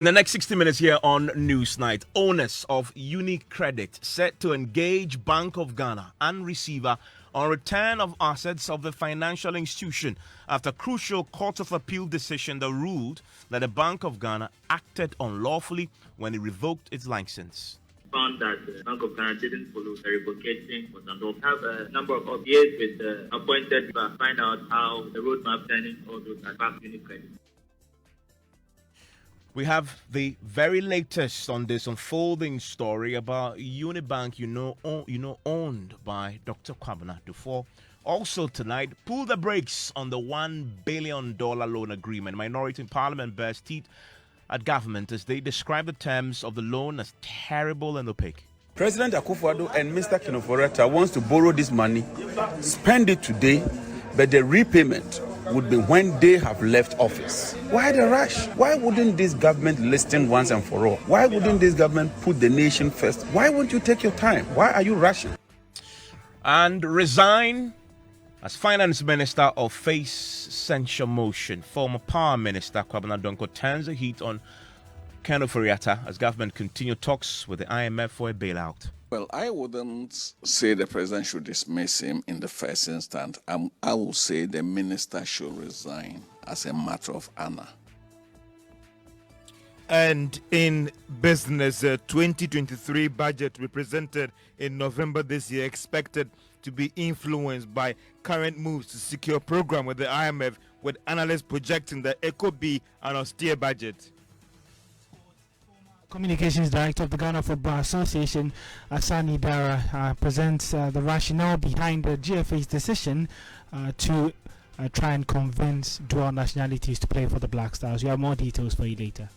In the next 60 minutes here on Newsnight, owners of UniCredit set to engage Bank of Ghana and receiver on return of assets of the financial institution after crucial Court of Appeal decision that ruled that the Bank of Ghana acted unlawfully when it revoked its license. Found that the Bank of Ghana didn't follow the revocation was unlawful. Have a number of years with the appointed to find out how the roadmap turning all those at back UniCredit. We have the very latest on this unfolding story about Unibank, owned by Dr. Kwabena Dufour. Also tonight, pull the brakes on the $1 billion loan agreement. Minority in Parliament bears teeth at government as they describe the terms of the loan as terrible and opaque. President Akufo-Addo and Mr. Kenoforeta wants to borrow this money, spend it today, but the repayment would be when they have left office. Why the rush? Why wouldn't this government listen once and for all? Why wouldn't this government put the nation first? Why won't you take your time? Why are you rushing? And resign as finance minister or face censure motion. Former power minister Kwabena Donko turns the heat on Kenoforeta as government continue talks with the IMF for a bailout. Well, I wouldn't say the president should dismiss him in the first instance. I will say the minister should resign as a matter of honor. And in business, 2023 budget represented in November this year expected to be influenced by current moves to secure program with the IMF, with analysts projecting that it could be an austere budget. Communications Director of the Ghana Football Association, Asani Dara, presents the rationale behind the GFA's decision to try and convince dual nationalities to play for the Black Stars. We have more details for you later.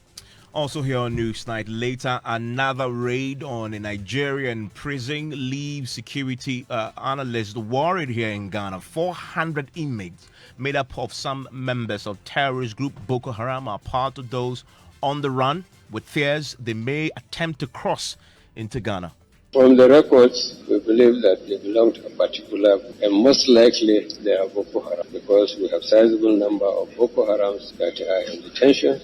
Also here on Newsnight later, another raid on a Nigerian prison leaves security analysts worried here in Ghana. 400 inmates made up of some members of terrorist group Boko Haram are part of those on the run, with fears they may attempt to cross into Ghana. From the records, we believe that they belong to a particular, and most likely they are Boko Haram, because we have sizable number of Boko Harams that are in detention.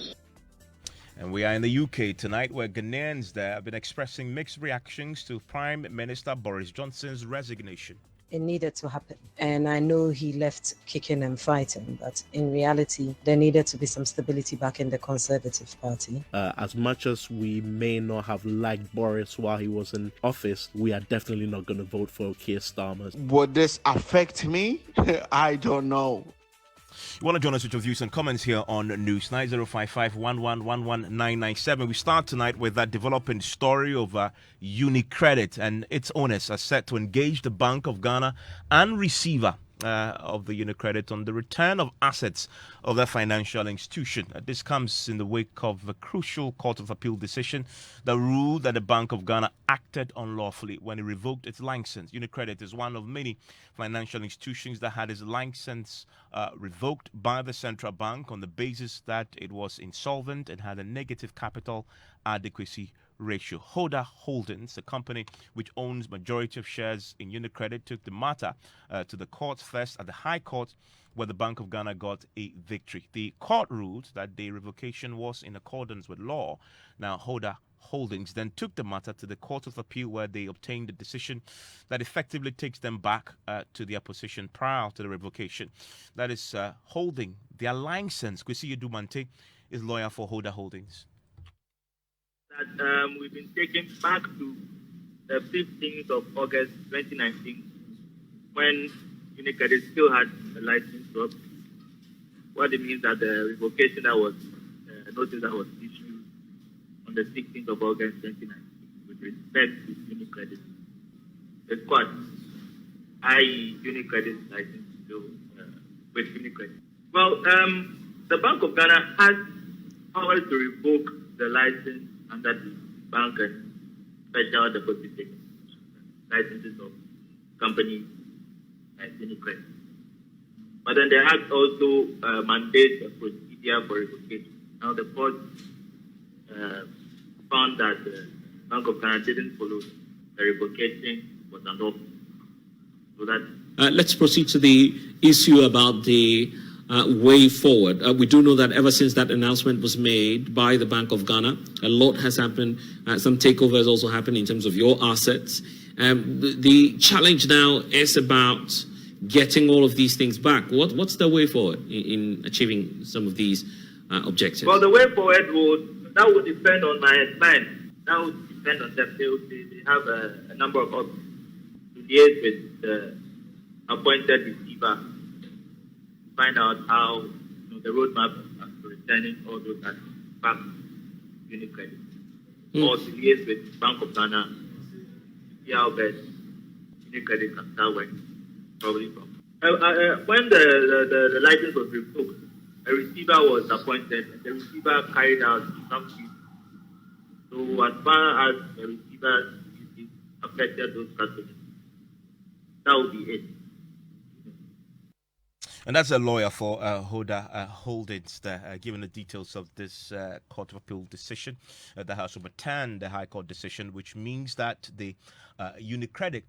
And we are in the UK tonight, where Ghanaians there have been expressing mixed reactions to Prime Minister Boris Johnson's resignation. It needed to happen. And I know he left kicking and fighting, but in reality, there needed to be some stability back in the Conservative Party. As much as we may not have liked Boris while he was in office, we are definitely not going to vote for Keir Starmer. Would this affect me? I don't know. You want to join us with your views and comments here on Newsnight 055-111-11997. We start tonight with that developing story of UniCredit, and its owners are set to engage the Bank of Ghana and receiver of the UniCredit on the return of assets of their financial institution. This comes in the wake of a crucial Court of Appeal decision that ruled that the Bank of Ghana acted unlawfully when it revoked its license. UniCredit is one of many financial institutions that had its license revoked by the central bank on the basis that it was insolvent and had a negative capital adequacy ratio. Hoda Holdings, the company which owns majority of shares in UniCredit, took the matter to the courts first at the High Court, where the Bank of Ghana got a victory. The court ruled that the revocation was in accordance with law. Now, Hoda Holdings then took the matter to the Court of Appeal, where they obtained a decision that effectively takes them back to their position prior to the revocation. That is holding their license. Kwesi Edumante is lawyer for Hoda Holdings. That we've been taken back to the 15th of August 2019, when UniCredit still had a license to operate. What it means that the revocation that was notice that was issued on the 16th of August 2019 with respect to UniCredit, the court, i.e. UniCredit's license to with UniCredit. Well, the Bank of Ghana has powers to revoke the license under the bank and special deposit licenses of companies like UniCredit. But then the Act also mandates a procedure for revocation. Now the court found that the Bank of Ghana didn't follow the revocation was unlawful. So that let's proceed to the issue about the way forward. We do know that ever since that announcement was made by the Bank of Ghana, a lot has happened. Some takeovers also happened in terms of your assets. The challenge now is about getting all of these things back. What's the way forward in achieving some of these objectives? Well, the way forward would depend on my client. That would depend on them. They have a number of options to liaise with the appointed receiver, find out how the roadmap for returning all those assets back to UniCredit, or to liaise with Bank of Ghana to see how best UniCredit can start working. Probably from when the license was revoked, a receiver was appointed, and the receiver carried out some duties. So as far as the receiver affected those customers, that would be it. And that's a lawyer for Hoda Holdings there, giving the details of this Court of Appeal decision. The House overturned the High Court decision, which means that the UniCredit,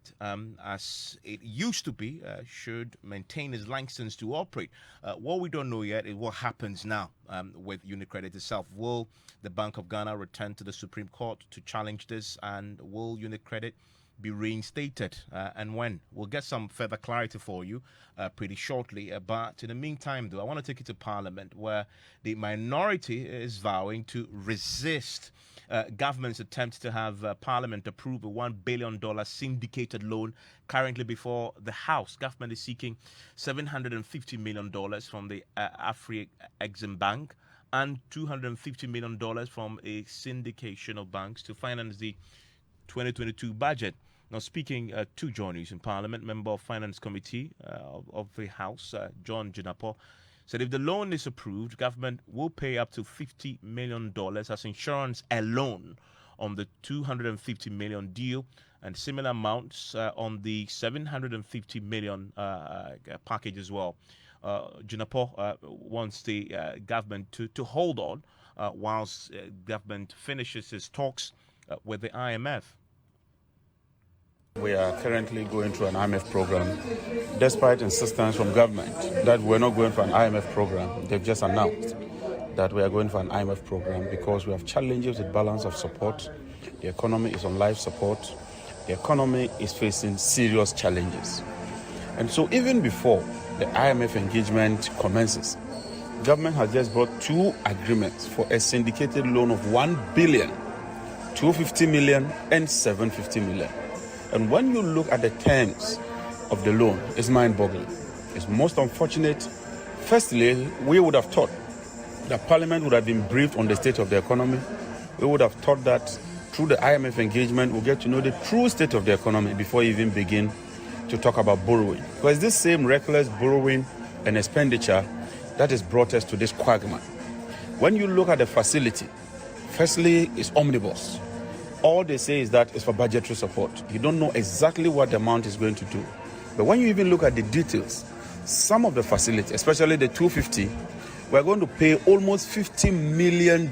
as it used to be, should maintain its license to operate. What we don't know yet is what happens now with UniCredit itself. Will the Bank of Ghana return to the Supreme Court to challenge this, and will UniCredit be reinstated, and when? We'll get some further clarity for you pretty shortly. But in the meantime, though, I want to take you to Parliament, where the minority is vowing to resist government's attempt to have Parliament approve a $1 billion syndicated loan currently before the House. Government is seeking $750 million from the Afri-Exim Bank and $250 million from a syndication of banks to finance the 2022 budget. Now, speaking to John News in Parliament, member of Finance Committee of the House, John Jinapo, said if the loan is approved, government will pay up to $50 million as insurance alone on the $250 million deal, and similar amounts on the $750 million package as well. Jinapo wants the government to hold on whilst government finishes its talks with the IMF. We are currently going through an IMF program, despite insistence from government that we're not going for an IMF program. They've just announced that we are going for an IMF program because we have challenges with balance of support. The economy is on life support. The economy is facing serious challenges. And so even before the IMF engagement commences, government has just brought two agreements for a syndicated loan of $1 billion, $250 million and $750 million. And when you look at the terms of the loan, it's mind-boggling. It's most unfortunate. Firstly, we would have thought that Parliament would have been briefed on the state of the economy. We would have thought that through the IMF engagement, we'll get to know the true state of the economy before we even begin to talk about borrowing. Because this same reckless borrowing and expenditure that has brought us to this quagmire. When you look at the facility, firstly, it's omnibus. All they say is that it's for budgetary support. You don't know exactly what the amount is going to do. But when you even look at the details, some of the facilities, especially the 250, we're going to pay almost $50 million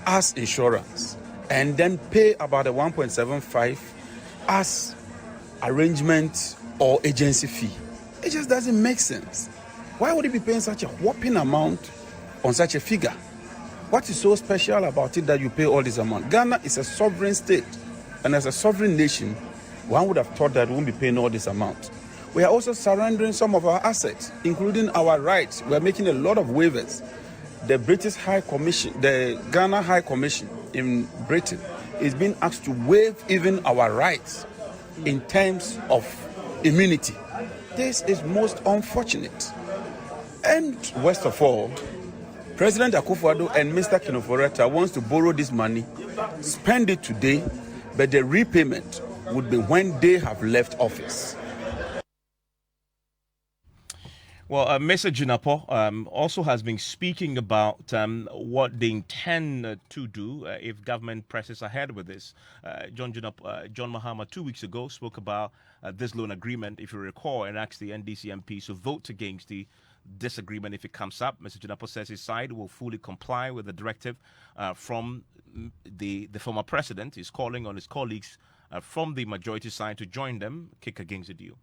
as insurance, and then pay about a 1.75 as arrangement or agency fee. It just doesn't make sense. Why would it be paying such a whopping amount on such a figure? What is so special about it that you pay all this amount? Ghana is a sovereign state, and as a sovereign nation, one would have thought that we won't be paying all this amount. We are also surrendering some of our assets, including our rights. We are making a lot of waivers. The British High Commission, the Ghana High Commission in Britain, is being asked to waive even our rights in terms of immunity. This is most unfortunate. And worst of all, President Akufo-Addo and Mr. Kinoforeta wants to borrow this money, spend it today, but the repayment would be when they have left office. Well, Mr. Jinapo also has been speaking about what they intend to do if government presses ahead with this. John Mahama 2 weeks ago spoke about this loan agreement, if you recall, and asked the NDC MPs to vote against the disagreement if it comes up. Mr. Jinapo says his side will fully comply with the directive from the former president. He's calling on his colleagues from the majority side to join them, kick against the deal.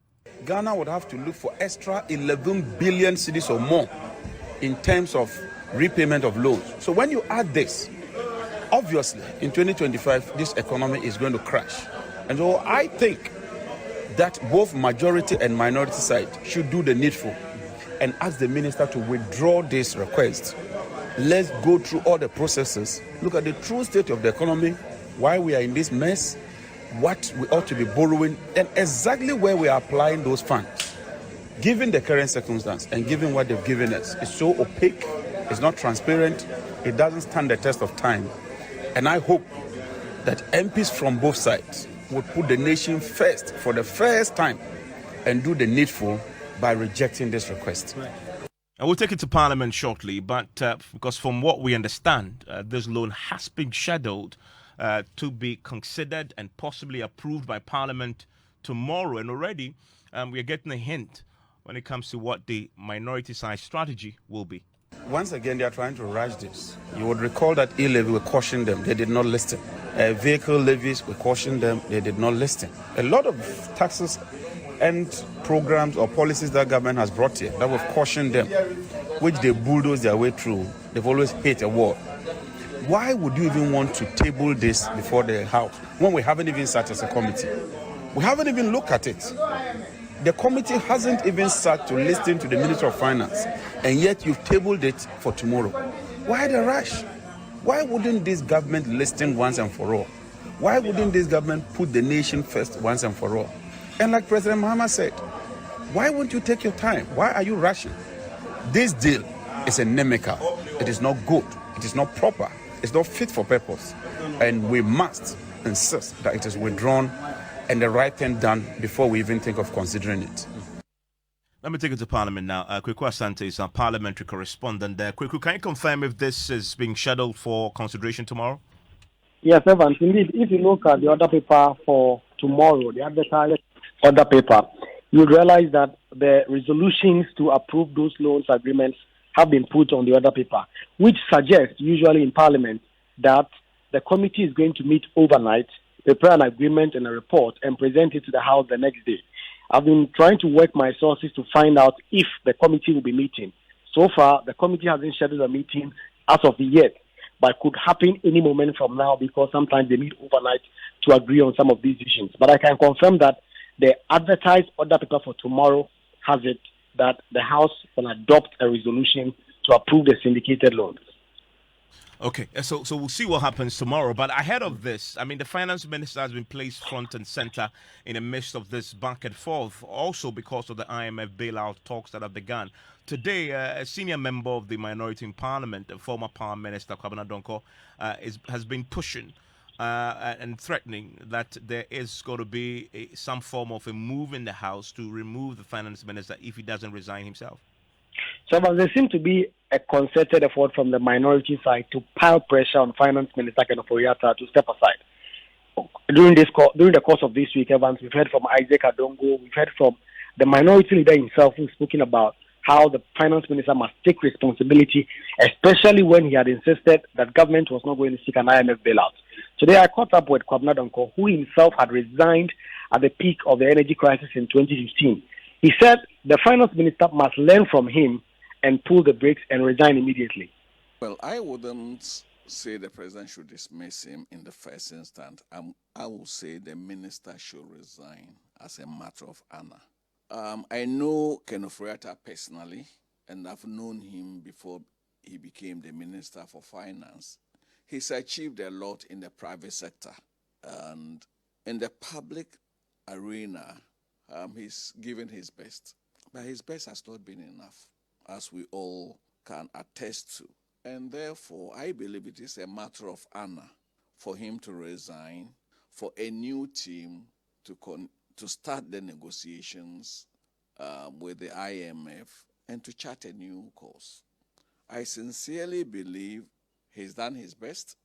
Ghana would have to look for extra 11 billion cedis or more in terms of repayment of loans. So when you add this, obviously in 2025, this economy is going to crash. And so I think that both majority and minority side should do the needful and ask the minister to withdraw this request. Let's go through all the processes, look at the true state of the economy, why we are in this mess, what we ought to be borrowing, and exactly where we are applying those funds. Given the current circumstance and given what they've given us, it's so opaque, it's not transparent, it doesn't stand the test of time. And I hope that MPs from both sides would put the nation first for the first time and do the needful by rejecting this request. And we'll take it to Parliament shortly, but because from what we understand, this loan has been scheduled to be considered and possibly approved by Parliament tomorrow. And already we are getting a hint when it comes to what the minority side strategy will be. Once again, they are trying to rush this. You would recall that e-levy, we cautioned them, they did not listen. Vehicle levies, we cautioned them, they did not listen. A lot of taxes and programs or policies that government has brought here that we've cautioned them, which they bulldoze their way through, they've always hit a wall. Why would you even want to table this before the House when we haven't even sat as a committee? We haven't even looked at it. The committee hasn't even sat to listen to the Minister of Finance, and yet you've tabled it for tomorrow. Why the rush? Why wouldn't this government listen once and for all? Why wouldn't this government put the nation first once and for all? And like President Mahama said, why won't you take your time? Why are you rushing? This deal is inimical. It is not good. It is not proper. It's not fit for purpose. And we must insist that it is withdrawn and the right thing done before we even think of considering it. Let me take it to Parliament now. Kweku Asante is our parliamentary correspondent there. Kweku, can you confirm if this is being scheduled for consideration tomorrow? Yes, Evans. Indeed, if you look at the order paper for tomorrow, the advertised order paper, you realize that the resolutions to approve those loans agreements have been put on the order paper, which suggests, usually in Parliament, that the committee is going to meet overnight, prepare an agreement and a report, and present it to the House the next day. I've been trying to work my sources to find out if the committee will be meeting. So far, the committee hasn't scheduled a meeting as of yet, but could happen any moment from now because sometimes they meet overnight to agree on some of these issues. But I can confirm that the advertised order paper for tomorrow has it that the House will adopt a resolution to approve the syndicated loans. Okay, so we'll see what happens tomorrow. But ahead of this, I mean, the finance minister has been placed front and center in the midst of this back and forth, also because of the IMF bailout talks that have begun. Today, a senior member of the minority in Parliament, the former Power Minister, Kwabena Donko, has been pushing and threatening that there is going to be some form of a move in the House to remove the finance minister if he doesn't resign himself. So there seems to be a concerted effort from the minority side to pile pressure on Finance Minister Kenneth Oriata to step aside. During the course of this week, Evans, we've heard from Isaac Adongo, we've heard from the minority leader himself who's spoken about how the Finance Minister must take responsibility, especially when he had insisted that government was not going to seek an IMF bailout. Today I caught up with Kwabena Donko, who himself had resigned at the peak of the energy crisis in 2015. He said the Finance Minister must learn from him and pull the brakes and resign immediately. Well, I wouldn't say the president should dismiss him in the first instance. I will say the minister should resign as a matter of honor. I know Kenneth Oriata personally, and I've known him before he became the Minister for Finance. He's achieved a lot in the private sector, and in the public arena, he's given his best. But his best has not been enough, as we all can attest to. And therefore, I believe it is a matter of honor for him to resign, for a new team to start the negotiations with the IMF and to chart a new course. I sincerely believe he's done his best,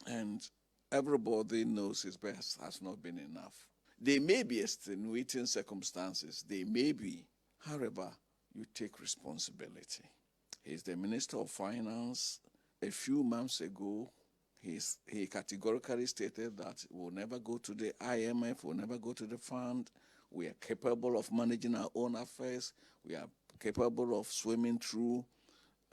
and everybody knows his best has not been enough. There may be extenuating circumstances, they may be. However, you take responsibility. He's the Minister of Finance. A few months ago, he categorically stated that we'll never go to the IMF, we'll never go to the fund, We are capable of managing our own affairs. We are capable of swimming through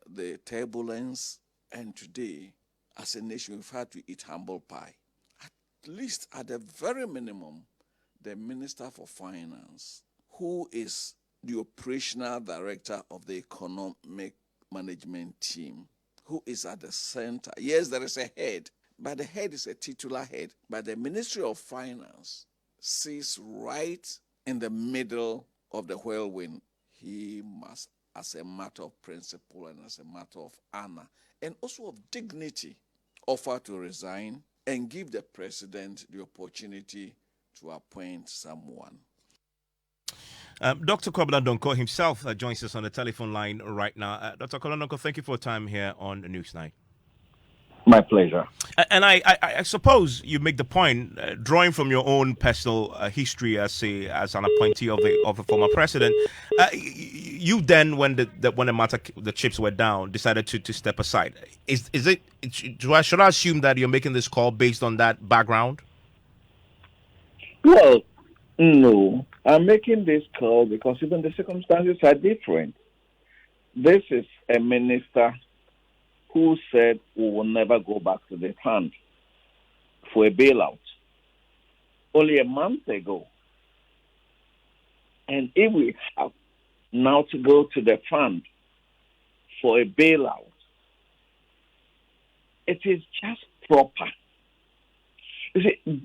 the turbulence. And today, as a nation, we've had to eat humble pie. At least, at the very minimum, the Minister for Finance, who is the operational director of the economic management team, who is at the center. Yes, there is a head, but the head is a titular head. But the Ministry of Finance sits right in the middle of the whirlwind. He must, as a matter of principle and as a matter of honor, and also of dignity, offer to resign and give the president the opportunity to appoint someone. Dr. Kwabena Donko himself joins us on the telephone line right now. Dr. Kwabena Donko, thank you for your time here on Newsnight. My pleasure. And I suppose you make the point, drawing from your own personal history as an appointee of the former president. You then, when the chips were down, decided to step aside. Should I assume that you're making this call based on that background? Well, no. I'm making this call because even the circumstances are different. This is a minister who said we will never go back to the fund for a bailout only a month ago. And if we have now to go to the fund for a bailout, it is just proper. You see,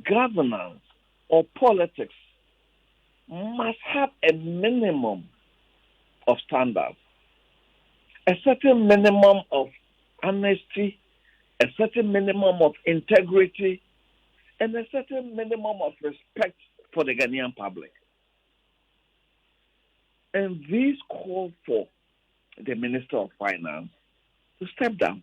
governance or politics must have a minimum of standards, a certain minimum of honesty, a certain minimum of integrity, and a certain minimum of respect for the Ghanaian public. And these call for the Minister of Finance to step down.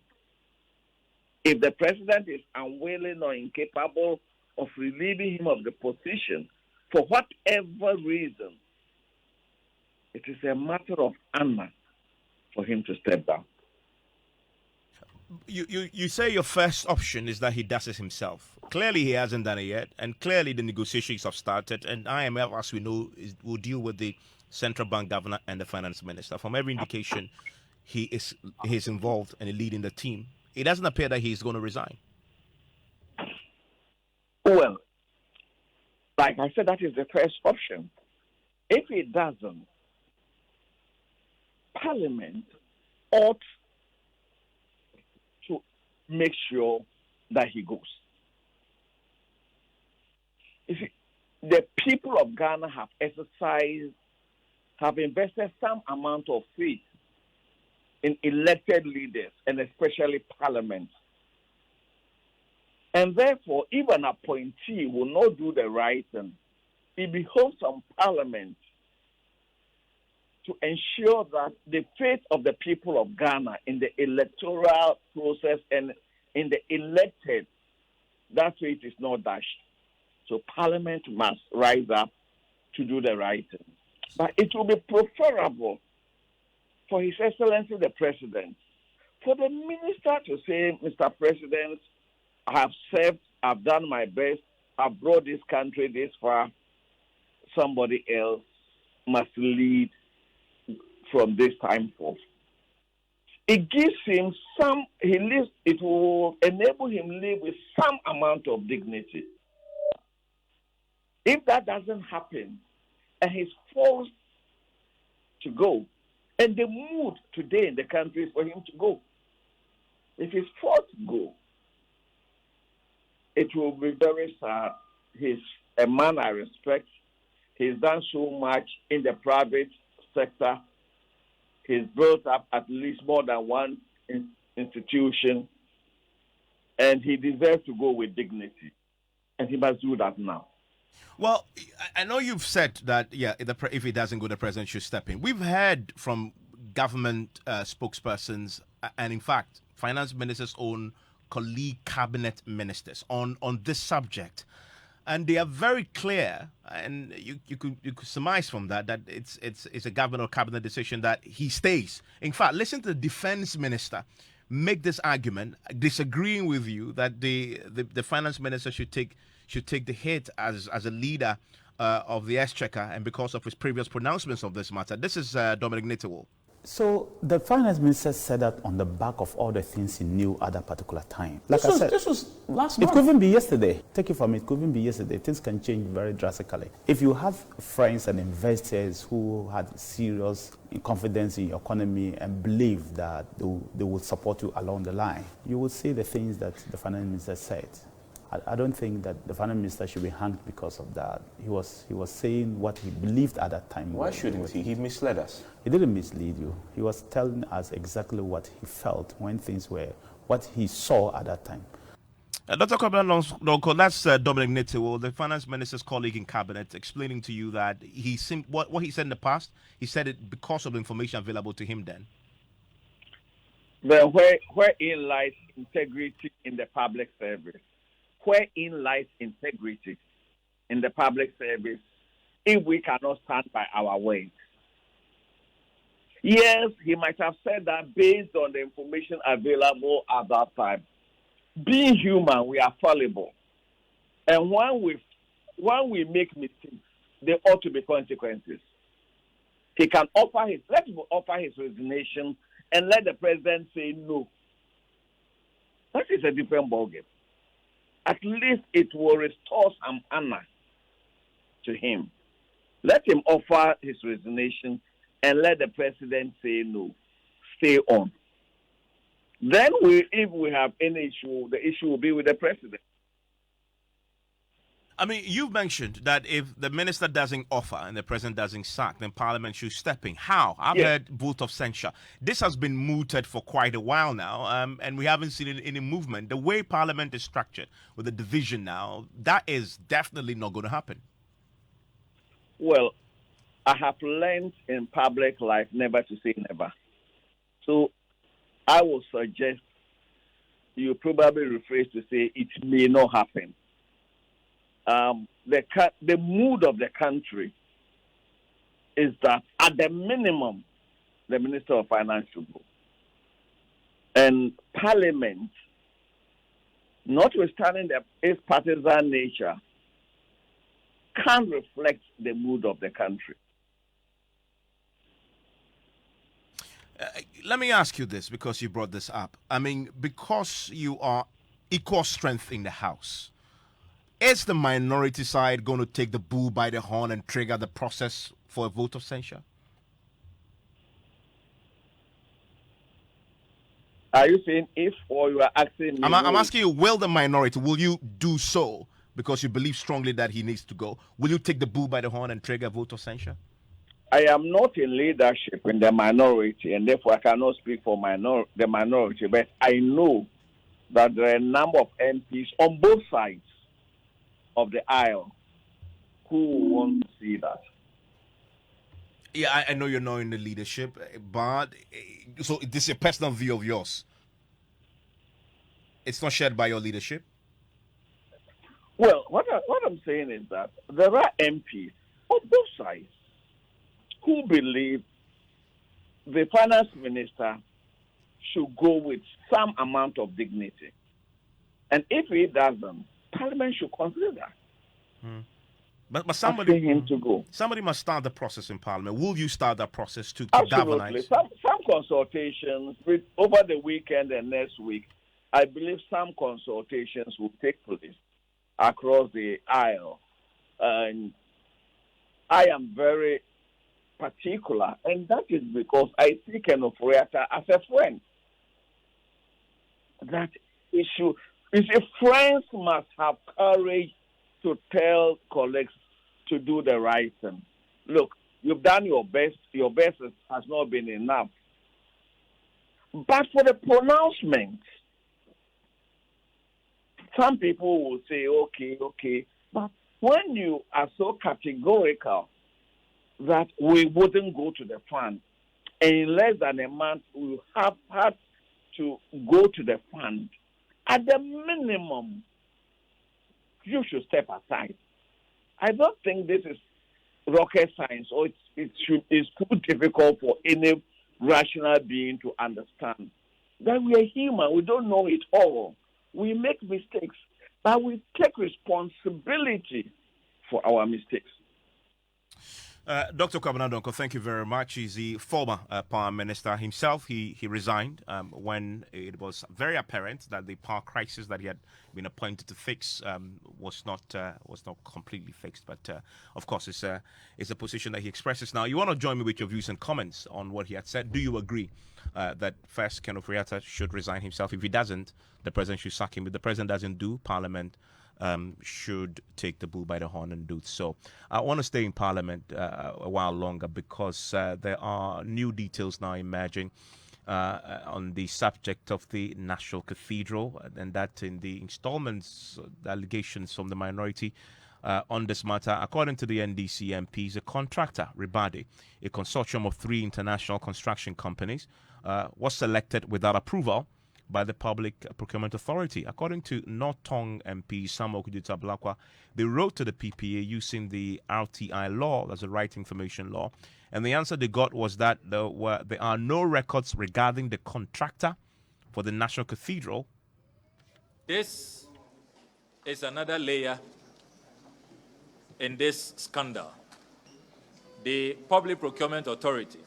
If the president is unwilling or incapable of relieving him of the position, for whatever reason, it is a matter of honor for him to step down. You say your first option is that he does it himself. Clearly, he hasn't done it yet, and clearly the negotiations have started. And IMF, as we know, will deal with the central bank governor and the finance minister. From every indication, he's involved and leading the team. It doesn't appear that he's going to resign. Well, like I said, that is the first option. If he doesn't, Parliament ought to make sure that he goes. You see, the people of Ghana have invested some amount of faith in elected leaders and especially Parliament. And therefore, if an appointee will not do the right thing, it behoves on Parliament to ensure that the faith of the people of Ghana in the electoral process and in the elected, that faith is not dashed. So Parliament must rise up to do the right thing. But it will be preferable for His Excellency the President, for the minister to say, Mr. President, I have served, I've done my best, I've brought this country this far, somebody else must lead from this time forth. It gives him it will enable him to live with some amount of dignity. If that doesn't happen, and he's forced to go, and the mood today in the country is for him to go. If he's forced to go, it will be very sad. He's a man I respect. He's done so much in the private sector. He's built up at least more than one institution, and he deserves to go with dignity, and he must do that now. Well, I know you've said that, if he doesn't go, the president should step in. We've heard from government spokespersons, and in fact, finance minister's own colleague cabinet ministers on this subject. And they are very clear, and you could surmise from that it's a government or cabinet decision that he stays. In fact, listen to the defense minister make this argument, disagreeing with you that the finance minister should take the hit as a leader of the Exchequer and because of his previous pronouncements of this matter. This is Dominic Nittiwell. So the finance minister said that on the back of all the things he knew at that particular time. Like I said, this was last it month. could even be yesterday. Take it from me, it could even be yesterday. Things can change very drastically. If you have friends and investors who had serious confidence in your economy and believe that they will support you along the line, you will see the things that the finance minister said. I don't think that the finance minister should be hanged because of that. He was saying what he believed at that time. Why shouldn't he? He misled us. He didn't mislead you. He was telling us exactly what he felt when things were, what he saw at that time. Dr. Kwabena, that's Dominic Nittiwell, the finance minister's colleague in cabinet, explaining to you that what he said in the past, he said it because of the information available to him then. But wherein lies integrity in the public service? Wherein lies integrity in the public service if we cannot stand by our words? Yes, he might have said that based on the information available at that time. Being human, we are fallible. And when we make mistakes, there ought to be consequences. He can offer his resignation and let the president say no. That is a different ballgame. At least it will restore some honor to him. Let him offer his resignation and let the president say no. Stay on. Then if we have any issue, the issue will be with the president. I mean, you've mentioned that if the minister doesn't offer and the president doesn't sack, then Parliament should step in. How? I've heard vote of censure. This has been mooted for quite a while now, and we haven't seen any movement. The way Parliament is structured with the division now, that is definitely not going to happen. Well, I have learned in public life never to say never. So I will suggest you probably rephrase to say it may not happen. The mood of the country is that at the minimum, the Minister of Finance should go. And Parliament, notwithstanding its partisan nature, can reflect the mood of the country. Let me ask you this, because you brought this up. I mean, because you are equal strength in the House, is the minority side going to take the bull by the horn and trigger the process for a vote of censure? Are you saying if, or you are asking me? I'm asking you, will the minority, will you do so because you believe strongly that he needs to go? Will you take the bull by the horn and trigger a vote of censure? I am not in leadership in the minority, and therefore I cannot speak for the minority, but I know that there are a number of MPs on both sides of the aisle who want to see that. Yeah, I know you're not in the leadership, but so this is a personal view of yours. It's not shared by your leadership? Well, what I'm saying is that there are MPs on both sides who believe the finance minister should go with some amount of dignity. And if he doesn't, Parliament should consider that. But somebody him to go. Somebody must start the process in Parliament. Will you start that process to Absolutely. galvanize? Some consultations over the weekend and next week. I believe some consultations will take place across the aisle. And I am very particular, and that is because I see Ken Oforiatta as a friend. That issue is friends must have courage to tell colleagues to do the right thing. Look, you've done your best. Your best has not been enough. But for the pronouncement, some people will say, okay. But when you are so categorical that we wouldn't go to the fund, and in less than a month we have had to go to the fund, at the minimum, you should step aside. I don't think this is rocket science, or it's too difficult for any rational being to understand. That we are human, we don't know it all. We make mistakes, but we take responsibility for our mistakes. Dr. Kwabena, thank you very much. He's the former power minister himself. He resigned when it was very apparent that the power crisis that he had been appointed to fix was not completely fixed. But of course, it's a position that he expresses now. You want to join me with your views and comments on what he had said? Do you agree that first Ken Ofori-Atta should resign himself? If he doesn't, the president should sack him. If the president doesn't do, Parliament should take the bull by the horn and do so. I want to stay in Parliament a while longer because there are new details now emerging on the subject of the National Cathedral, and that in the installments, the allegations from the minority on this matter. According to the NDC MPs, a contractor, Ribade, a consortium of 3 international construction companies, was selected without approval by the Public Procurement Authority. According to North Tong MP Samuel Kuduta-Blakwa, they wrote to the PPA using the RTI law, that's a right information law, and the answer they got was that there are no records regarding the contractor for the National Cathedral. This is another layer in this scandal. The Public Procurement Authority,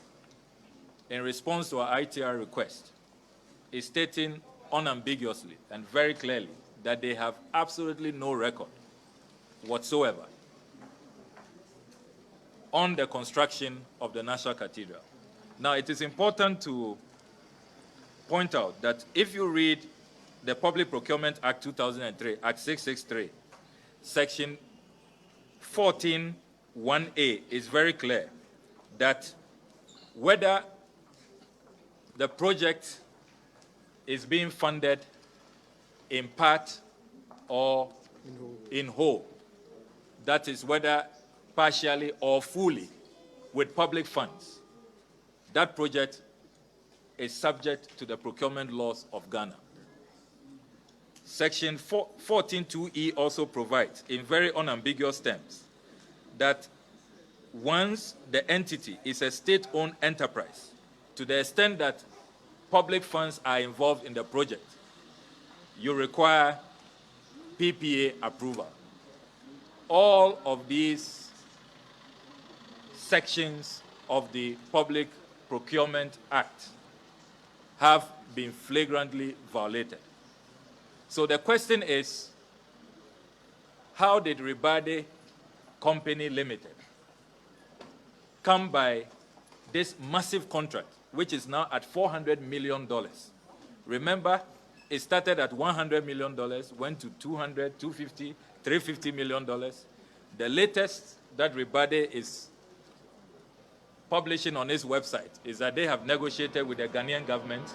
in response to our ITR request, is stating unambiguously and very clearly that they have absolutely no record whatsoever on the construction of the National Cathedral. Now, it is important to point out that if you read the Public Procurement Act 2003, Act 663, Section 14(1)(a) is very clear that whether the project is being funded in part or in whole. That is, whether partially or fully with public funds. That project is subject to the procurement laws of Ghana. Section 14(2)(e) also provides, in very unambiguous terms, that once the entity is a state-owned enterprise, to the extent that public funds are involved in the project, you require PPA approval. All of these sections of the Public Procurement Act have been flagrantly violated. So the question is, how did Ribade Company Limited come by this massive contract, which is now at $400 million? Remember, it started at $100 million, went to $200, $250, $350 million. The latest that Ribade is publishing on his website is that they have negotiated with the Ghanaian government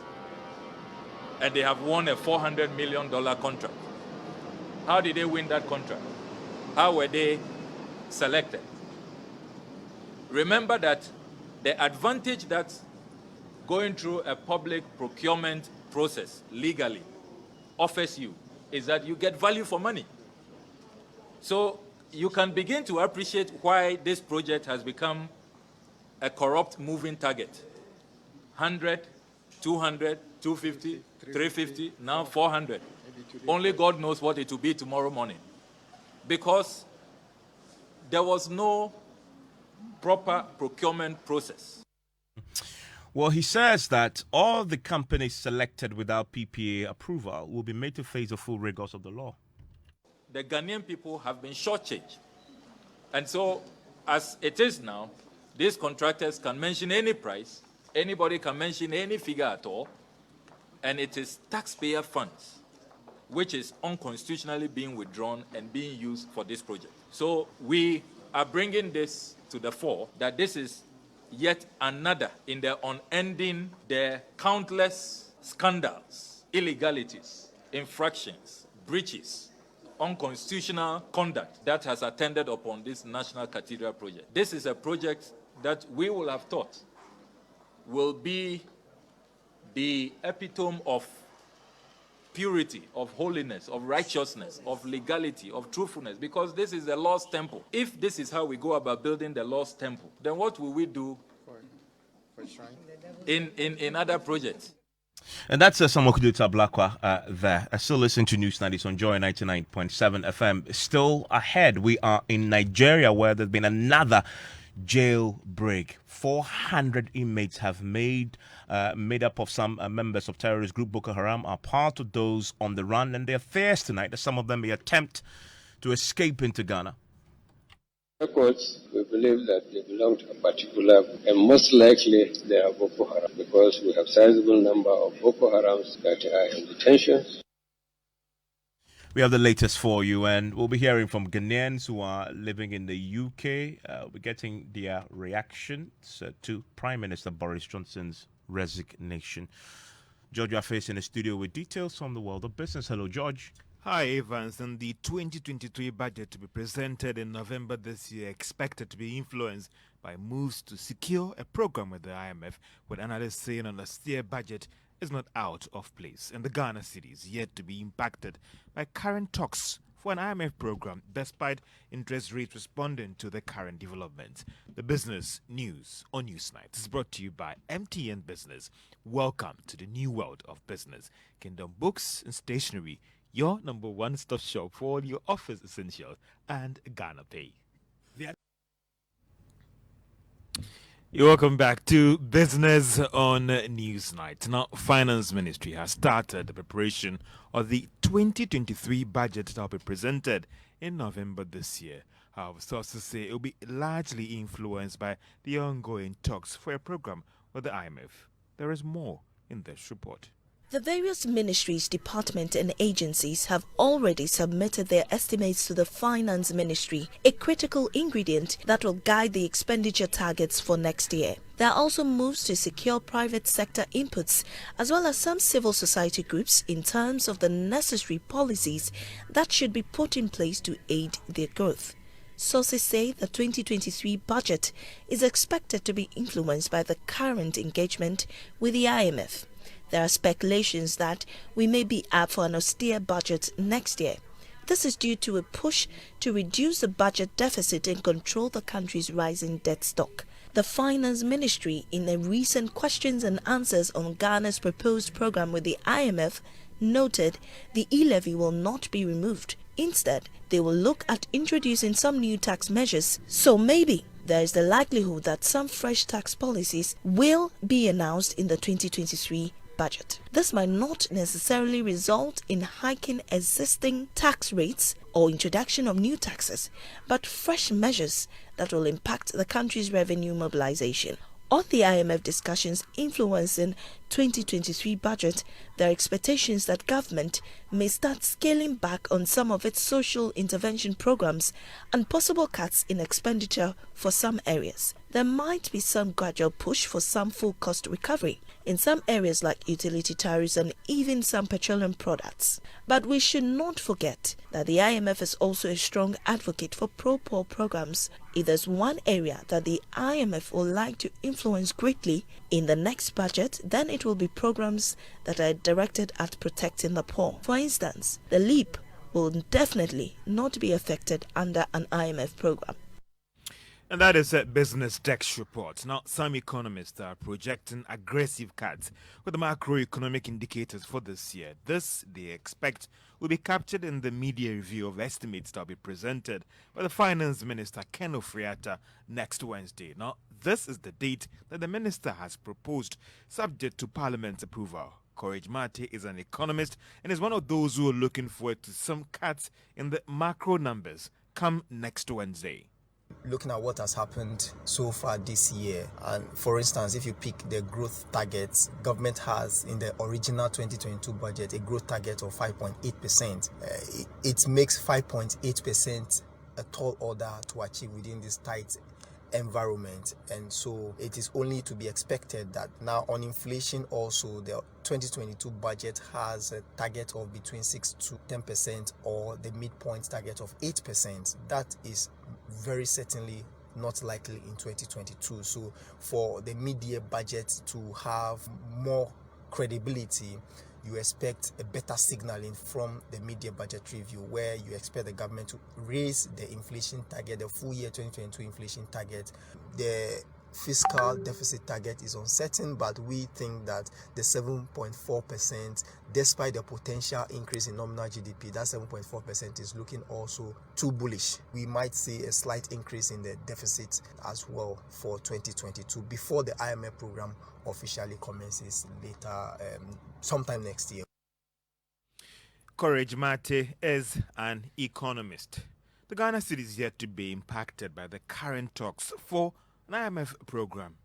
and they have won a $400 million contract. How did they win that contract? How were they selected? Remember that the advantage that going through a public procurement process legally offers you is that you get value for money. So you can begin to appreciate why this project has become a corrupt moving target. 100, 200, 250, 350, now 400. Only God knows what it will be tomorrow morning. Because there was no proper procurement process. Well, he says that all the companies selected without PPA approval will be made to face the full rigors of the law. The Ghanaian people have been shortchanged. And so, as it is now, these contractors can mention any price, anybody can mention any figure at all, and it is taxpayer funds which is unconstitutionally being withdrawn and being used for this project. So we are bringing this to the fore, that this is yet another in the unending, the countless scandals, illegalities, infractions, breaches, unconstitutional conduct that has attended upon this National Cathedral project. This is a project that we will have thought will be the epitome of purity, of holiness, of righteousness, of legality, of truthfulness, because this is the Lord's temple. If this is how we go about building the Lord's temple, then what will we do in other projects? And that's Samuel Kuduta-Blakwa there. I still listen to News 90s on Joy 99.7 FM. Still ahead, we are in Nigeria, where there's been another jailbreak. 400 inmates have made up of some members of terrorist group Boko Haram are part of those on the run, and they're fears tonight that some of them may attempt to escape into Ghana. Records, we believe that they belong to a particular, and most likely they are Boko Haram, because we have sizable number of Boko Harams that are in detention. We have the latest for you, and we'll be hearing from Ghanaians who are living in the UK. We're getting their reactions to Prime Minister Boris Johnson's resignation. George, you are facing the studio with details from the world of business. Hello, George. Hi, Evans. And the 2023 budget to be presented in November this year expected to be influenced by moves to secure a program with the IMF, with analysts saying an austere budget is not out of place, and the Ghana city is yet to be impacted by current talks for an IMF program, despite interest rates responding to the current developments. The business news on Newsnight is brought to you by MTN Business. Welcome to the new world of business. Kingdom Books and Stationery, your number one stop shop for all your office essentials, and Ghana Pay. You're welcome back to Business on Newsnight. Now, Finance Ministry has started the preparation of the 2023 budget that will be presented in November this year. However, sources say it will be largely influenced by the ongoing talks for a program with the IMF. There is more in this report. The various ministries, departments and agencies have already submitted their estimates to the Finance Ministry, a critical ingredient that will guide the expenditure targets for next year. There are also moves to secure private sector inputs, as well as some civil society groups, in terms of the necessary policies that should be put in place to aid their growth. Sources say the 2023 budget is expected to be influenced by the current engagement with the IMF. There are speculations that we may be up for an austere budget next year. This is due to a push to reduce the budget deficit and control the country's rising debt stock. The Finance Ministry, in a recent questions and answers on Ghana's proposed program with the IMF, noted the e-levy will not be removed. Instead, they will look at introducing some new tax measures. So maybe there is the likelihood that some fresh tax policies will be announced in the 2023 budget. This might not necessarily result in hiking existing tax rates or introduction of new taxes, but fresh measures that will impact the country's revenue mobilization. On the IMF discussions influencing 2023 budget, there are expectations that government may start scaling back on some of its social intervention programs and possible cuts in expenditure for some areas. There might be some gradual push for some full cost recovery in some areas like utility tariffs and even some petroleum products. But we should not forget that the IMF is also a strong advocate for pro-poor programs. If there's one area that the IMF would like to influence greatly in the next budget, then it will be programs that are directed at protecting the poor. For instance, the LEAP will definitely not be affected under an IMF program. And that is a business text report. Now, some economists are projecting aggressive cuts with the macroeconomic indicators for this year. This, they expect, will be captured in the media review of estimates that will be presented by the Finance Minister, Ken Ofri-Atta, next Wednesday. Now, this is the date that the minister has proposed, subject to Parliament's approval. Courage Mate is an economist and is one of those who are looking forward to some cuts in the macro numbers come next Wednesday. Looking at what has happened so far this year, and for instance, if you pick the growth targets, government has in the original 2022 budget a growth target of 5.8%. It makes 5.8% a tall order to achieve within this tight environment, and so it is only to be expected that now on inflation also the 2022 budget has a target of between 6 to 10% or the midpoint target of 8%. That is very certainly not likely in 2022. So for the mid-year budget to have more credibility, you expect a better signaling from the mid-year budget review, where you expect the government to raise the inflation target, the full year 2022 inflation target. The fiscal deficit target is uncertain, but we think that the 7.4%, despite the potential increase in nominal GDP, that 7.4% is looking also too bullish. We might see a slight increase in the deficit as well for 2022 before the IMF program officially commences later, sometime next year. Courage Mate is an economist. The Ghana city is yet to be impacted by the current talks for an IMF program.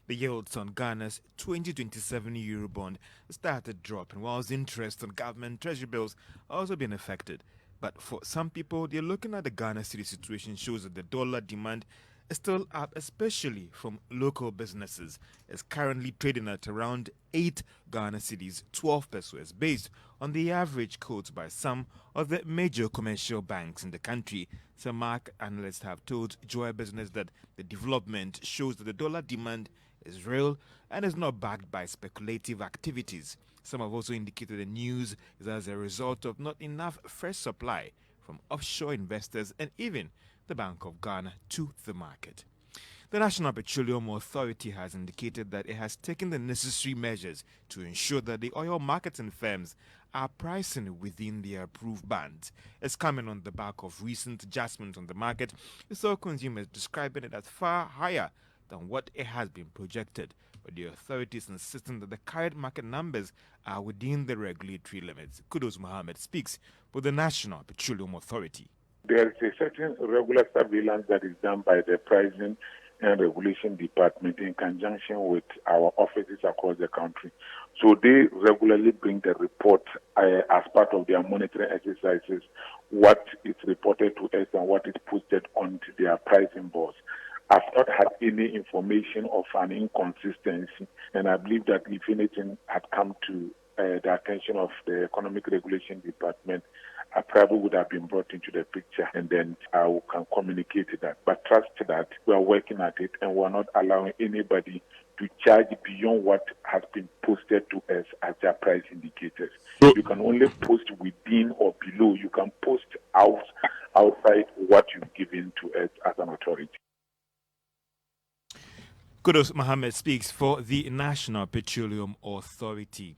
The yields on Ghana's 2027 Eurobond started dropping, whilst interest on government treasury bills also been affected. But for some people, they're looking at the Ghana city situation shows that the dollar demand is still up, especially from local businesses. It's currently trading at around 8 Ghana cedis, 12 pesos, based on the average quotes by some of the major commercial banks in the country. Some market analysts have told Joy Business that the development shows that the dollar demand is real and is not backed by speculative activities. Some have also indicated the news is as a result of not enough fresh supply from offshore investors and even the Bank of Ghana to the market. The National Petroleum Authority has indicated that it has taken the necessary measures to ensure that the oil marketing firms are pricing within their approved bands. It's coming on the back of recent adjustments on the market, with all consumers describing it as far higher than what it has been projected. But the authorities insisting that the current market numbers are within the regulatory limits. Kudos Mohammed speaks for the National Petroleum Authority. There is a certain regular surveillance that is done by the Pricing and Regulation Department in conjunction with our offices across the country. So they regularly bring the report as part of their monitoring exercises, what is reported to us and what is posted onto their pricing boards. I've not had any information of an inconsistency, and I believe that if anything had come to the attention of the Economic Regulation Department, I probably would have been brought into the picture, and then I can communicate that. But trust that we are working at it, and we are not allowing anybody to charge beyond what has been posted to us as their price indicators. You can only post within or below. You can post outside what you've given to us as an authority. Kudos Mohammed speaks for the National Petroleum Authority.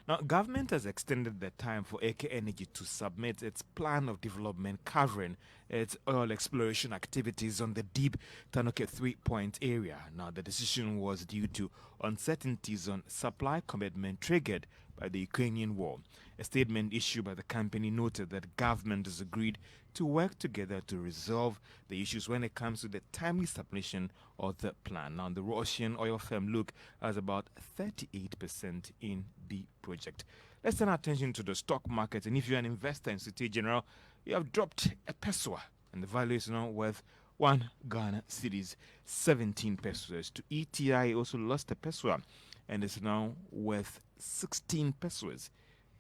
Now, government has extended the time for AK Energy to submit its plan of development covering its oil exploration activities on the deep Tanoke 3-point area. Now, the decision was due to uncertainties on supply commitment triggered by the Ukrainian war. A statement issued by the company noted that government has agreed to work together to resolve the issues when it comes to the timely submission of the plan. Now, the Russian oil firm look has about 38% in the project. Let's turn our attention to the stock market. And if you're an investor in City General, you have dropped a peso, and the value is now worth 1 Ghana cedis, 17 pesos. To ETI also lost a peso and is now worth 16 pesos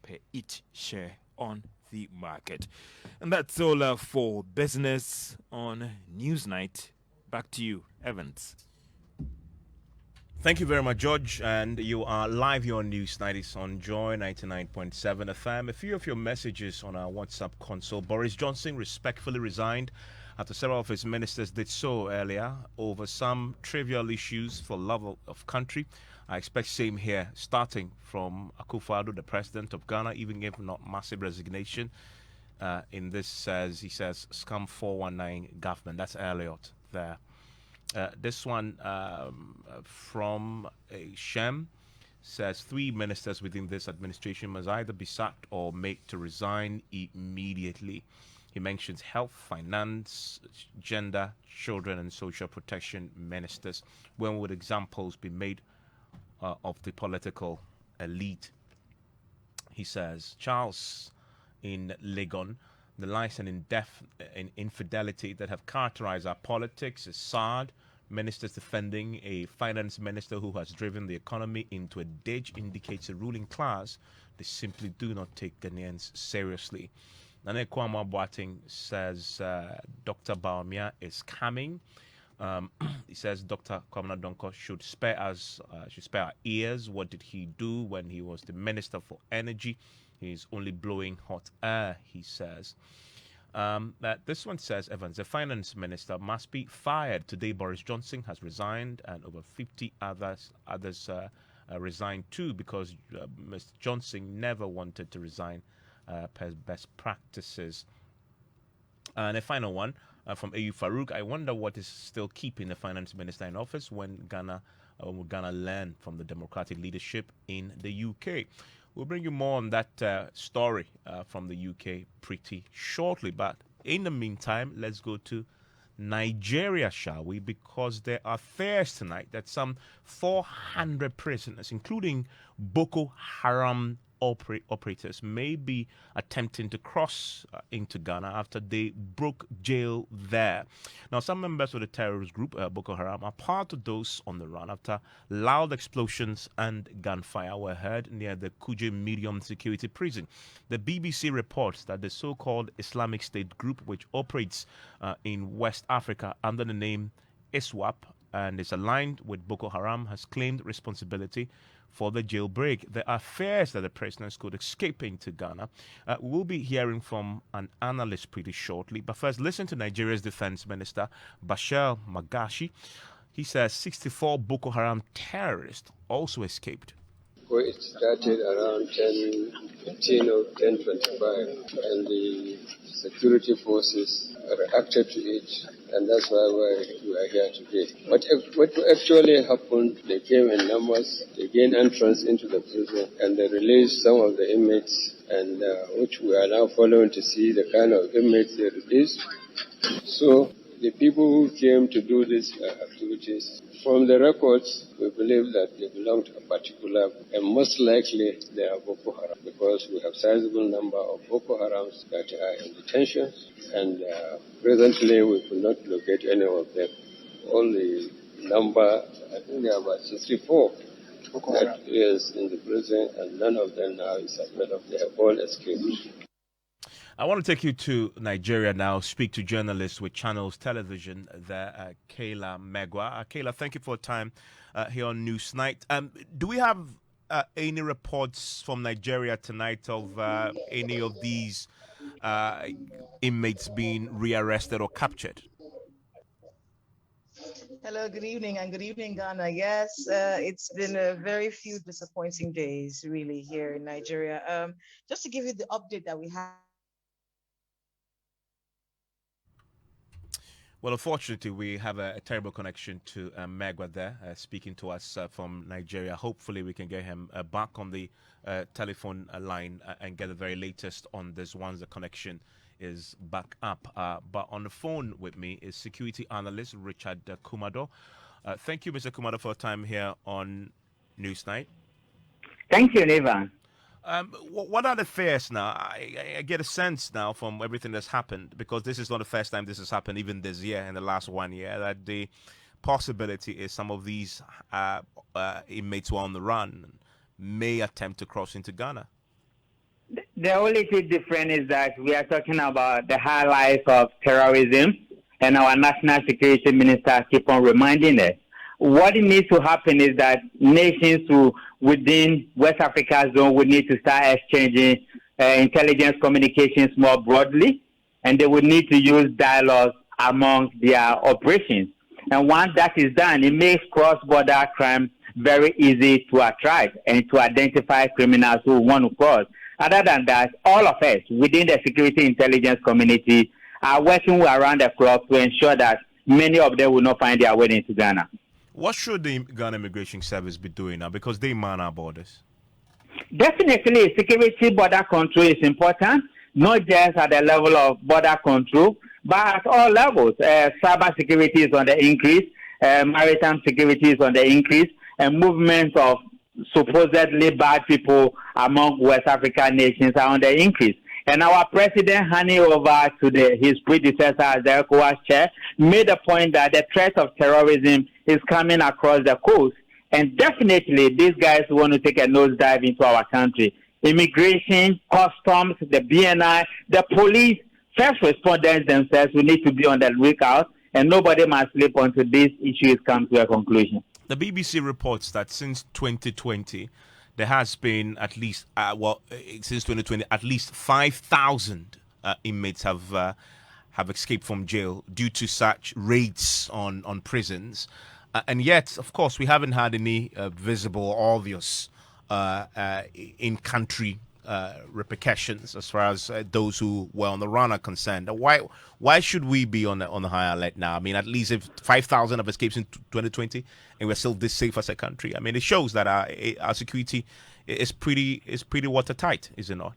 per each share on the market. And that's all for business on Newsnight. Back to you, Evans. Thank you very much, George. And you are live here on Newsnight. It's on Joy 99.7 FM. A few of your messages on our WhatsApp console. Boris Johnson respectfully resigned after several of his ministers did so earlier over some trivial issues for love of country. I expect same here, starting from Akufo-Addo, the president of Ghana, even if not massive resignation. In this, he says, scam 419 government. That's Elliot there. This one from Shem says 3 ministers within this administration must either be sacked or made to resign immediately. He mentions health, finance, gender, children, and social protection ministers. When would examples be made of the political elite? He says, Charles in Legon, the lies and infidelity that have characterized our politics is sad. Ministers defending a finance minister who has driven the economy into a ditch indicates a ruling class. They simply do not take Ghanaians seriously. Nane Kwame Boateng says Dr. Baumia is coming. He says Dr. Kwame Donko should spare our ears. What did he do when he was the Minister for Energy? He's only blowing hot air, he says. This one says, Evans, the finance minister must be fired. Today, Boris Johnson has resigned, and over 50 others resigned too, because Mr. Johnson never wanted to resign per best practices. And a final one from AU Farouk. I wonder what is still keeping the finance minister in office when Ghana learn from the democratic leadership in the UK. We'll bring you more on that story from the UK pretty shortly. But in the meantime, let's go to Nigeria, shall we? Because there are fears tonight that some 400 prisoners, including Boko Haram operators, may be attempting to cross into Ghana after they broke jail there. Now, some members of the terrorist group Boko Haram are part of those on the run after loud explosions and gunfire were heard near the Kuje medium security prison. The BBC reports that the so-called Islamic State group, which operates in West Africa under the name ISWAP and is aligned with Boko Haram, has claimed responsibility for the jailbreak. There are fears that the prisoners could escape into Ghana. We'll be hearing from an analyst pretty shortly. But first, listen to Nigeria's Defense Minister, Bashir Magashi. He says 64 Boko Haram terrorists also escaped. Well, it started around 10:15 or 10:25, and the security forces reacted to it, and that's why we are here today. But what actually happened, they came in numbers, they gained entrance into the prison, and they released some of the inmates, and which we are now following to see the kind of inmates they released. So the people who came to do these activities, from the records, we believe that they belong to a particular, and most likely they are Boko Haram, because we have a sizable number of Boko Harams that are in detention, and presently we could not locate any of them. All the number, I think there are about 64 that is in the prison, and none of them now is available. They have all escaped. I want to take you to Nigeria now, speak to journalists with Channels Television there, Kayla Megwa. Kayla, thank you for your time here on Newsnight. Do we have any reports from Nigeria tonight of any of these inmates being rearrested or captured? Hello, good evening, and good evening, Ghana. Yes, it's been a very few disappointing days, really, here in Nigeria. Just to give you the update that we have. Well, unfortunately, we have a terrible connection to Megwa there, speaking to us from Nigeria. Hopefully, we can get him back on the telephone line and get the very latest on this once the connection is back up. But on the phone with me is security analyst Richard Kumado. Thank you, Mr. Kumado, for your time here on Newsnight. Thank you, Nevan. What are the fears now? I get a sense now from everything that's happened, because this is not the first time this has happened, even this year, in the last 1 year, that the possibility is some of these inmates who are on the run may attempt to cross into Ghana. The only thing different is that we are talking about the highlights of terrorism, and our national security minister keep on reminding us. What needs to happen is that nations within West Africa zone would need to start exchanging intelligence communications more broadly, and they would need to use dialogue among their operations. And once that is done, it makes cross-border crime very easy to attract and to identify criminals who want to cross. Other than that, all of us within the security intelligence community are working around the clock to ensure that many of them will not find their way into Ghana. What should the Ghana Immigration Service be doing now? Because they man our borders. Definitely, security border control is important, not just at the level of border control, but at all levels. Cyber security is on the increase, maritime security is on the increase, and movements of supposedly bad people among West African nations are on the increase. And our president, handing over to his predecessor as the ECOWAS chair, made a point that the threat of terrorism is coming across the coast. And definitely, these guys want to take a nosedive into our country. Immigration, customs, the BNI, the police, first responders themselves will need to be on the lookout, and nobody must sleep until these issues come to a conclusion. The BBC reports that since 2020, there has been at least, since 2020, at least 5,000 inmates have escaped from jail due to such raids on prisons. And yet, of course, we haven't had any visible or obvious in-country repercussions as far as those who were on the run are concerned. Why should we be on the high alert now? I mean, at least if 5,000 have escaped in 2020 and we're still this safe as a country, I mean, it shows that our security is pretty watertight, is it not?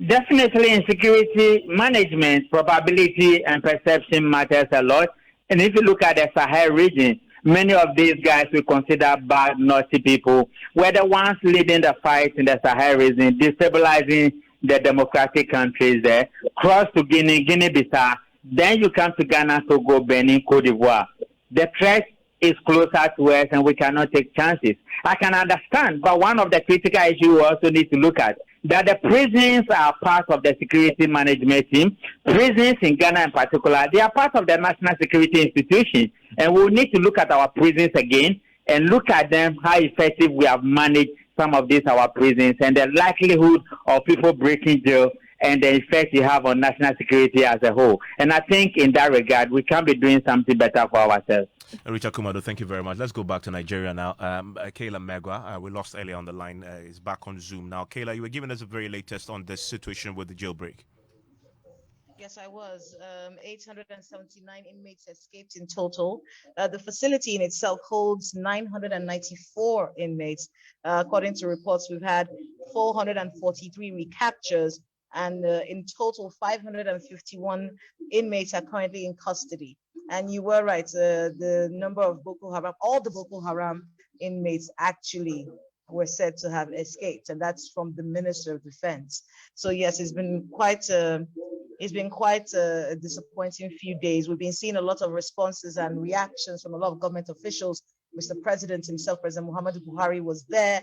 Definitely, in security management, probability and perception matters a lot. And if you look at the Sahel region, many of these guys we consider bad, naughty people were the ones leading the fight in the Sahel region, destabilizing the democratic countries there. Cross to Guinea, Guinea-Bissau, then you come to Ghana, Togo, Benin, Cote d'Ivoire. The threat is closer to us and we cannot take chances. I can understand, but one of the critical issues we also need to look at that the prisons are part of the security management team. Prisons in Ghana in particular, they are part of the national security institution. And we need to look at our prisons again and look at them, how effective we have managed some of these our prisons and the likelihood of people breaking jail and the effect you have on national security as a whole. And I think in that regard, we can be doing something better for ourselves. Richard Kumado, thank you very much. Let's go back to Nigeria now. Kayla Megwa, we lost earlier on the line, is back on Zoom now. Kayla, you were giving us the very latest on this situation with the jailbreak. Yes, I was. 879 inmates escaped in total. The facility in itself holds 994 inmates. According to reports, we've had 443 recaptures, and in total, 551 inmates are currently in custody. And you were right, the number of Boko Haram, all the Boko Haram inmates actually were said to have escaped, and that's from the Minister of Defense. So yes, it's been quite a disappointing few days. We've been seeing a lot of responses and reactions from a lot of government officials. Mr. President himself, President Muhammadu Buhari, was there,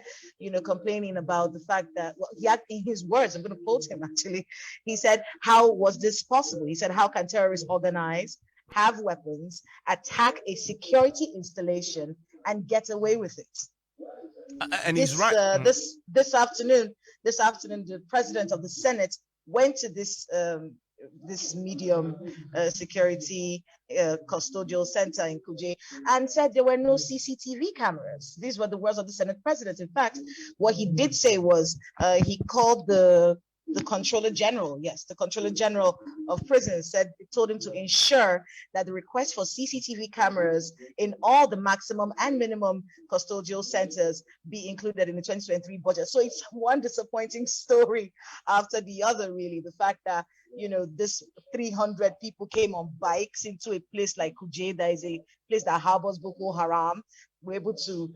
complaining about the fact that, well, he had, in his words, I'm going to quote him actually, he said, how was this possible? He said, how can terrorists organize, have weapons, attack a security installation, and get away with it? And he's right. This afternoon, the president of the Senate went to this medium security custodial center in Kuje and said there were no CCTV cameras. These were the words of the Senate president. In fact, what he did say was he called the Controller General, the Controller General of Prisons, told him to ensure that the request for CCTV cameras in all the maximum and minimum custodial centers be included in the 2023 budget. So it's one disappointing story after the other, really. The fact that, this 300 people came on bikes into a place like Kuje, that is a place that harbors Boko Haram, were able to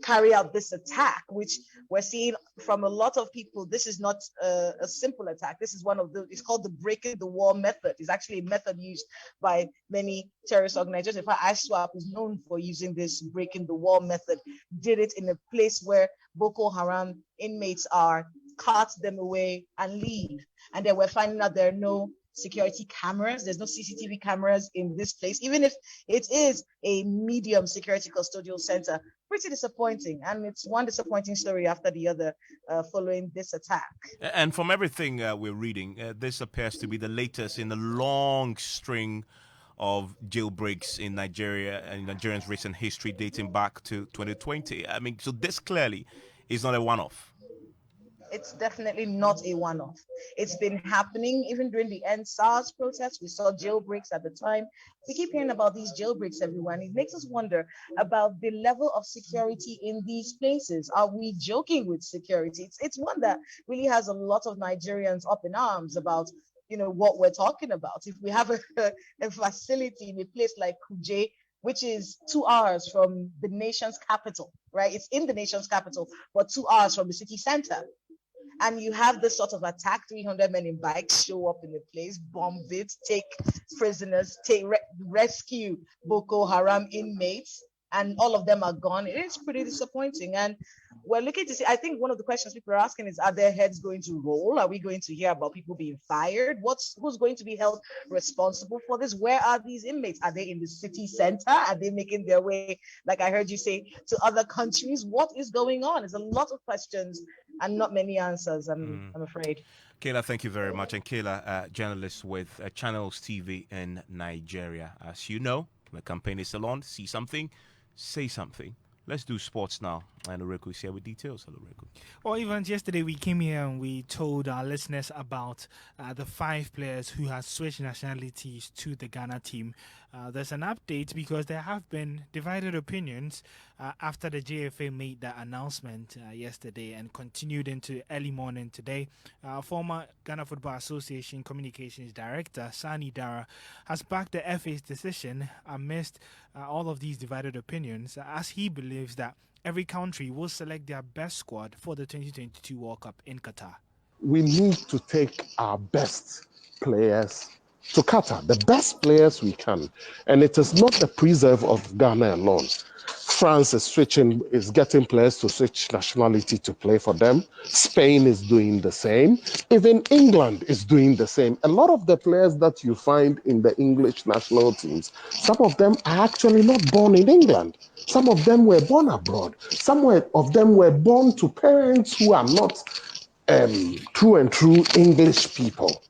carry out this attack, which we're seeing from a lot of people. This is not a simple attack. This is it's called the breaking the wall method. It's actually a method used by many terrorist organizations. In fact, ISWAP is known for using this breaking the wall method. Did it in a place where Boko Haram inmates are, cart them away and leave. And then we're finding out there are no security cameras. There's no CCTV cameras in this place, even if it is a medium security custodial center. Pretty disappointing, and it's one disappointing story after the other following this attack. And from everything we're reading, this appears to be the latest in a long string of jailbreaks in Nigeria and Nigerians' recent history dating back to 2020. I mean, so this clearly is not a one-off. It's definitely not a one-off. It's been happening even during the EndSARS protests. We saw jailbreaks at the time. We keep hearing about these jailbreaks, everyone. It makes us wonder about the level of security in these places. Are we joking with security? It's one that really has a lot of Nigerians up in arms about, what we're talking about. If we have a facility in a place like Kuje, which is 2 hours from the nation's capital, right? It's in the nation's capital, but 2 hours from the city center. And you have this sort of attack, 300 men in bikes show up in the place, bomb it, take prisoners, rescue Boko Haram inmates, and all of them are gone. It is pretty disappointing. And we're looking to see, I think one of the questions people are asking is, are their heads going to roll? Are we going to hear about people being fired? Who's going to be held responsible for this? Where are these inmates? Are they in the city center? Are they making their way, like I heard you say, to other countries? What is going on? There's a lot of questions and not many answers, I'm afraid. Kayla, thank you very much. And Kayla, journalist with Channels TV in Nigeria. As you know, the campaign is still on. See something, say something. Let's do sports now. And Oreku is here with details. Hello, Oreku. Well, even yesterday we came here and we told our listeners about the 5 players who have switched nationalities to the Ghana team. There's an update because there have been divided opinions after the JFA made that announcement yesterday and continued into early morning today. Former Ghana Football Association Communications Director Sani Dara has backed the FA's decision amidst all of these divided opinions, as he believes that every country will select their best squad for the 2022 World Cup in Qatar. We need to take our best players to Qatar, the best players we can. And it is not the preserve of Ghana alone. France is getting players to switch nationality to play for them. Spain is doing the same. Even England is doing the same. A lot of the players that you find in the English national teams, some of them are actually not born in England. Some of them were born abroad. Some of them were born to parents who are not true and true English people.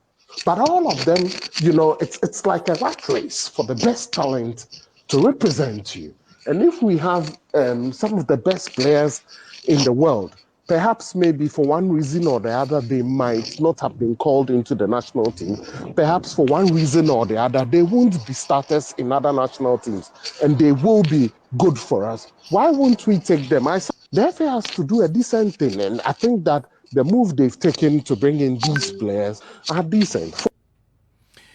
But all of them, it's like a rat race for the best talent to represent you. And if we have some of the best players in the world, perhaps maybe for one reason or the other, they might not have been called into the national team. Perhaps for one reason or the other, they won't be starters in other national teams, and they will be good for us. Why won't we take them? The FA has to do a decent thing, and I think that the move they've taken to bring in these players are decent.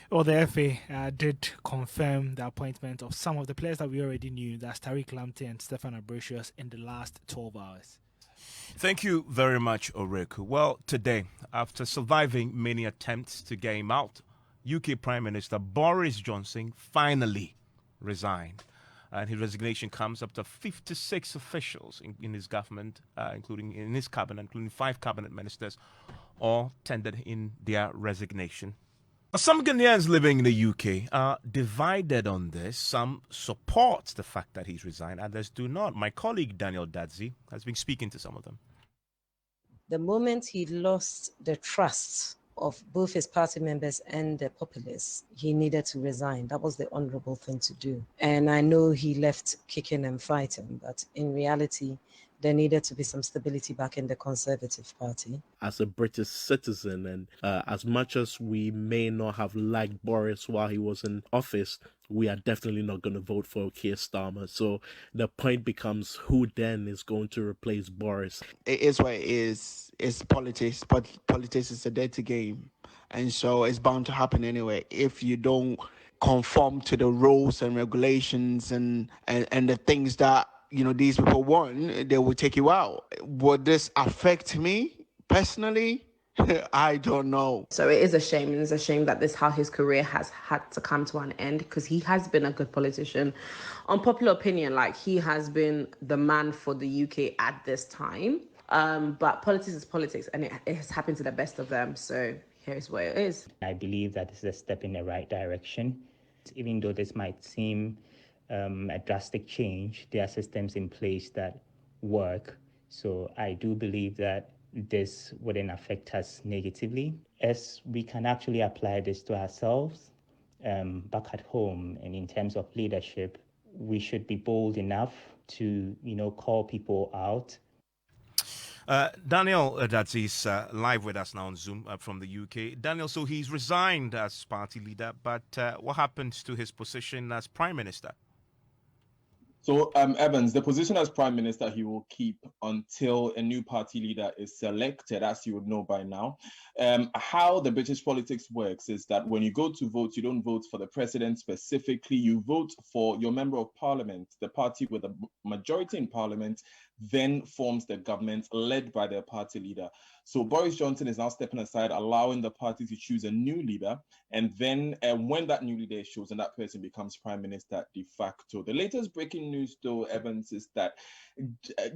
Well, the FA did confirm the appointment of some of the players that we already knew. That's Tariq Lamptey and Stefan Abrosius in the last 12 hours. Thank you very much, Oreku. Well, today, after surviving many attempts to get him out, UK Prime Minister Boris Johnson finally resigned. And his resignation comes after 56 officials in his government, including in his cabinet, including 5 cabinet ministers, all tendered in their resignation. Some Ghanaians living in the UK are divided on this. Some support the fact that he's resigned, others do not. My colleague Daniel Dadzi has been speaking to some of them. The moment he lost the trust of both his party members and the populace, he needed to resign. That was the honorable thing to do. And I know he left kicking and fighting, but in reality, there needed to be some stability back in the Conservative Party. As a British citizen, and as much as we may not have liked Boris while he was in office, we are definitely not going to vote for Keir Starmer. So the point becomes, who then is going to replace Boris? It is what it is. It's politics, but politics is a dirty game. And so it's bound to happen anyway. If you don't conform to the rules and regulations and the things that these people want, they will take you out. Would this affect me personally? I don't know. So it is a shame, and it's a shame that this how his career has had to come to an end, because he has been a good politician. On popular opinion, he has been the man for the UK at this time. But politics is politics, and it has happened to the best of them. So here's where it is. I believe that this is a step in the right direction. Even though this might seem a drastic change, there are systems in place that work. So I do believe that this wouldn't affect us negatively, as we can actually apply this to ourselves back at home. And in terms of leadership, we should be bold enough to, call people out. Daniel, he's live with us now on Zoom from the UK. Daniel, so he's resigned as party leader, but what happens to his position as Prime Minister? So, Evans, the position as Prime Minister he will keep until a new party leader is selected, as you would know by now. How the British politics works is that when you go to vote, you don't vote for the president specifically, you vote for your member of parliament. The party with a majority in parliament then forms the government led by their party leader. So Boris Johnson is now stepping aside, allowing the party to choose a new leader. And then when that new leader is chosen, that person becomes Prime Minister de facto. The latest breaking news, though, Evans, is that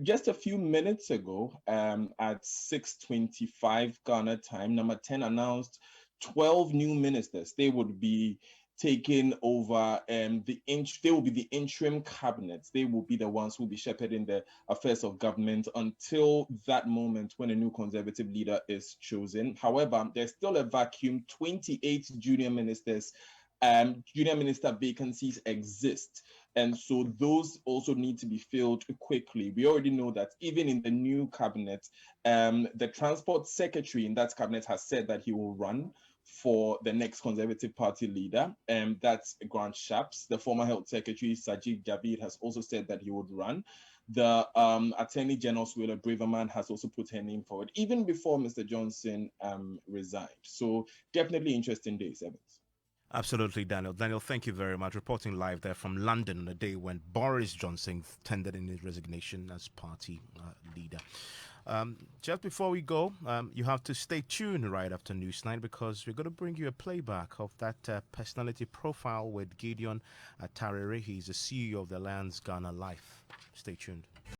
just a few minutes ago, at 6:25 Ghana time, Number 10 announced 12 new ministers. They would be taking over they will be the interim cabinets. They will be the ones who will be shepherding the affairs of government until that moment when a new conservative leader is chosen. However, there's still a vacuum. 28 junior minister vacancies exist. And so those also need to be filled quickly. We already know that even in the new cabinet, the transport secretary in that cabinet has said that he will run for the next Conservative Party leader. That's Grant Shapps. The former Health Secretary, Sajid Javid, has also said that he would run. The Attorney General, Suella Braverman, has also put her name forward, even before Mr. Johnson resigned. So definitely interesting days, Evans. Absolutely, Daniel. Daniel, thank you very much. Reporting live there from London on a day when Boris Johnson tendered in his resignation as party leader. Just before we go, you have to stay tuned right after Newsnight because we're going to bring you a playback of that personality profile with Gideon Tarere. He's the CEO of the Alliance Ghana Life. Stay tuned.